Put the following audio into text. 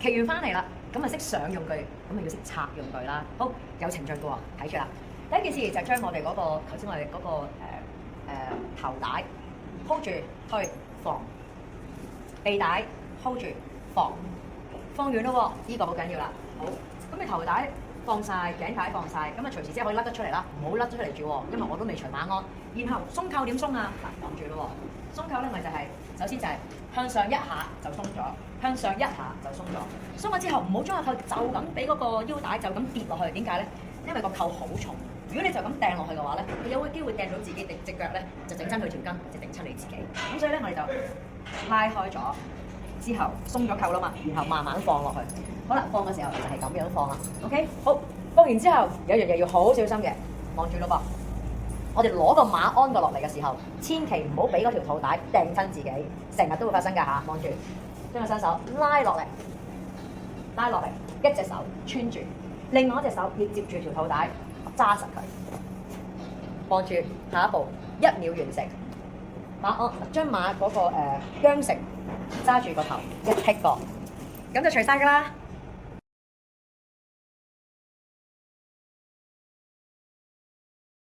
騎完翻嚟啦，咁啊識上用具，咁啊要識拆用具啦。好，有程序嘅喎，睇住啦。第一件事就係將我哋嗰個頭先我哋嗰個頭帶 hold 住去放，臂帶 hold 住放，放遠咯喎，呢個好緊要啦。好，咁你頭帶放晒，頸帶放晒，咁啊隨時即係可以甩得出嚟啦，唔好甩咗出嚟住喎，因為我都未除馬鞍。然後鬆扣點鬆啊？嗱，望住咯喎，鬆扣咧咪就係首先就係向上一下就鬆咗，向上一下就鬆咗。鬆咗之後唔好將個扣就咁俾嗰個腰帶就咁跌落去，點解咧？因為個扣好重，如果你就咁掟落去嘅話咧，你有個機會掟到自己隻腳咧，就整親佢條筋，就整親你自己。咁所以咧，我哋就拉開咗之後鬆咗扣啦嘛，然後慢慢放落去。好啦，放嘅時候就係咁樣放啦。OK， 好，放完之後有樣嘢要好小心嘅，望住咯噃。我哋攞個馬鞍過落嚟嘅時候，千祈唔好俾嗰條肚帶掟親自己，成日都會發生㗎嚇。望住，將個雙手拉落嚟，拉落嚟，一隻手穿住，另外一隻手要接住條肚帶，揸實佢。望住下一步，1秒完成。馬鞍將馬嗰個韁繩揸住個頭一剔過，咁就除晒㗎啦。